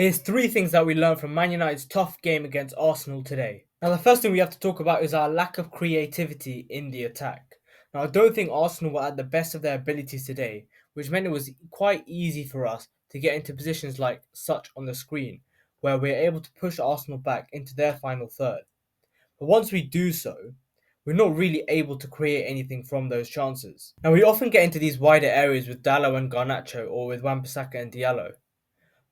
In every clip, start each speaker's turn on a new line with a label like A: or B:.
A: Here's three things that we learned from Man United's tough game against Arsenal today. Now, the first thing we have to talk about is our lack of creativity in the attack. Now, I don't think Arsenal were at the best of their abilities today, which meant it was quite easy for us to get into positions like such on the screen, where we're able to push Arsenal back into their final third. But once we do so, we're not really able to create anything from those chances. Now, we often get into these wider areas with Dallo and Garnacho or with Wan-Bissaka and Diallo,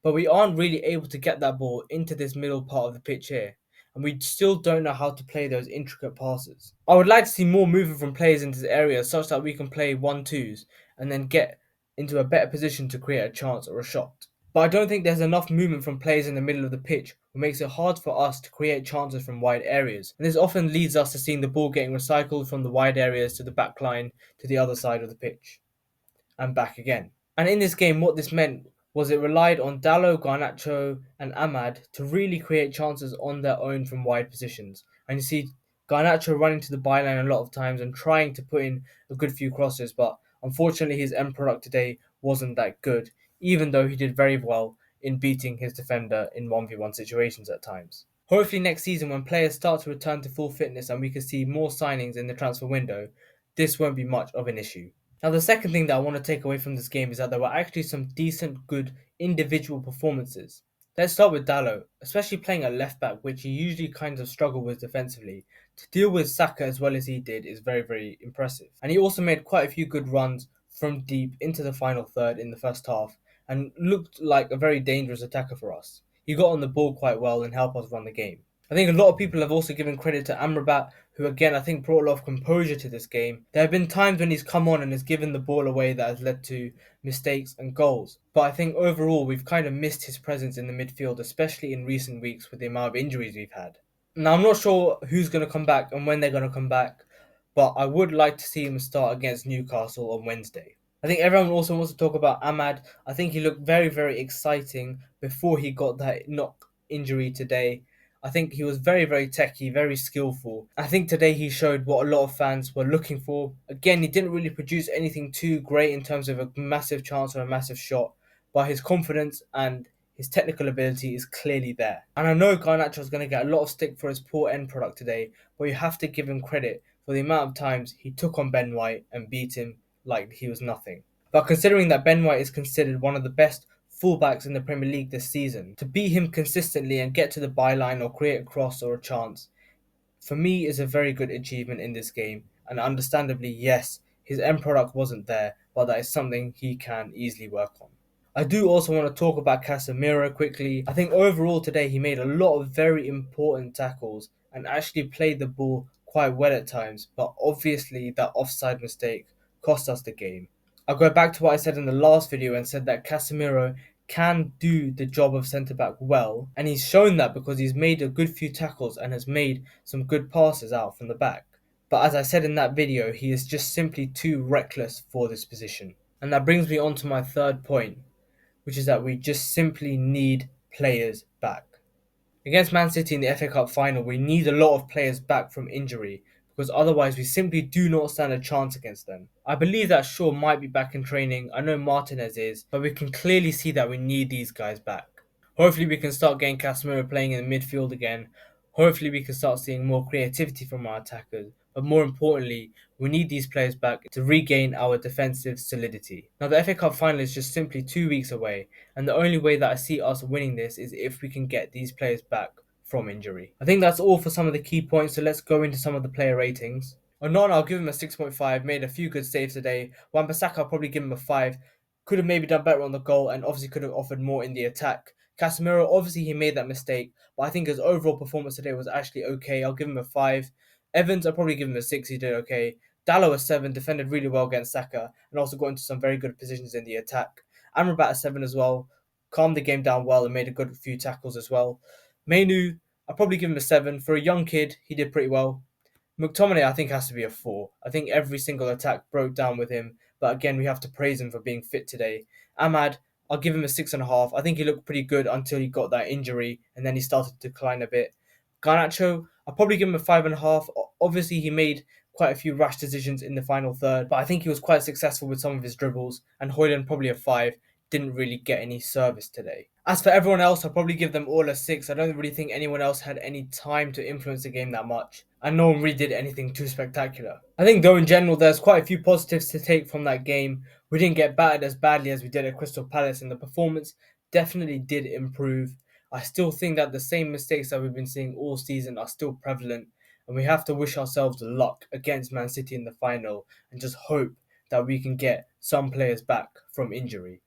A: but we aren't really able to get that ball into this middle part of the pitch here, and we still don't know how to play those intricate passes. I would like to see more movement from players into this area such that we can play 1-2s and then get into a better position to create a chance or a shot. But I don't think there's enough movement from players in the middle of the pitch, which makes it hard for us to create chances from wide areas. And this often leads us to seeing the ball getting recycled from the wide areas to the back line to the other side of the pitch and back again. And in this game, what this meant was it relied on Dallo, Garnacho, and Ahmad to really create chances on their own from wide positions. And you see Garnacho running to the byline a lot of times and trying to put in a good few crosses, but unfortunately his end product today wasn't that good, even though he did very well in beating his defender in 1v1 situations at times. Hopefully next season when players start to return to full fitness and we can see more signings in the transfer window, this won't be much of an issue. Now, the second thing that I want to take away from this game is that there were actually some decent, good individual performances. Let's start with Dallo, especially playing at left back, which he usually kind of struggled with defensively. To deal with Saka as well as he did is very, very impressive. And he also made quite a few good runs from deep into the final third in the first half and looked like a very dangerous attacker for us. He got on the ball quite well and helped us run the game. I think a lot of people have also given credit to Amrabat, who again I think brought a lot of composure to this game. There have been times when he's come on and has given the ball away that has led to mistakes and goals. But I think overall we've kind of missed his presence in the midfield, especially in recent weeks with the amount of injuries we've had. Now I'm not sure who's going to come back and when they're going to come back, but I would like to see him start against Newcastle on Wednesday. I think everyone also wants to talk about Ahmad. I think he looked very, very exciting before he got that knock injury today. I think he was very, very techy, very skillful. I think today he showed what a lot of fans were looking for. Again, he didn't really produce anything too great in terms of a massive chance or a massive shot, but his confidence and his technical ability is clearly there. And I know Garnacho is going to get a lot of stick for his poor end product today, but you have to give him credit for the amount of times he took on Ben White and beat him like he was nothing. But considering that Ben White is considered one of the best fullbacks in the Premier League this season, to beat him consistently and get to the byline or create a cross or a chance, for me is a very good achievement in this game. And understandably, yes, his end product wasn't there, but that is something he can easily work on. I do also want to talk about Casemiro quickly. I think overall today he made a lot of very important tackles and actually played the ball quite well at times, but obviously that offside mistake cost us the game. I'll go back to what I said in the last video and said that Casemiro can do the job of centre back well, and he's shown that because he's made a good few tackles and has made some good passes out from the back. But as I said in that video, he is just simply too reckless for this position. And that brings me on to my third point, which is that we just simply need players back. Against Man City in the FA Cup final, we need a lot of players back from injury because otherwise we simply do not stand a chance against them. I believe that Shaw might be back in training, I know Martinez is, but we can clearly see that we need these guys back. Hopefully we can start getting Casemiro playing in the midfield again. Hopefully we can start seeing more creativity from our attackers. But more importantly, we need these players back to regain our defensive solidity. Now the FA Cup final is just simply 2 weeks away, and the only way that I see us winning this is if we can get these players back from injury. I think that's all for some of the key points, so let's go into some of the player ratings. Onon, I'll give him a 6.5, made a few good saves today. Wan-Bissaka, I'll probably give him a 5. Could have maybe done better on the goal and obviously could have offered more in the attack. Casemiro, obviously he made that mistake, but I think his overall performance today was actually okay. I'll give him a 5. Evans, I'll probably give him a 6. He did okay. Dallo a 7, defended really well against Saka, and also got into some very good positions in the attack. Amrabat a 7 as well, calmed the game down well and made a good few tackles as well. Mainu, I'll probably give him a 7. For a young kid, he did pretty well. McTominay, I think, has to be a 4. I think every single attack broke down with him, but again, we have to praise him for being fit today. Ahmad, I'll give him a 6.5. I think he looked pretty good until he got that injury, and then he started to decline a bit. Garnacho, I'll probably give him a 5.5. Obviously, he made quite a few rash decisions in the final third, but I think he was quite successful with some of his dribbles, and Hoyland probably a 5. Didn't really get any service today. As for everyone else, I'll probably give them all a 6. I don't really think anyone else had any time to influence the game that much, and no one really did anything too spectacular. I think, though, in general, there's quite a few positives to take from that game. We didn't get battered as badly as we did at Crystal Palace, and the performance definitely did improve. I still think that the same mistakes that we've been seeing all season are still prevalent, and we have to wish ourselves luck against Man City in the final and just hope that we can get some players back from injury.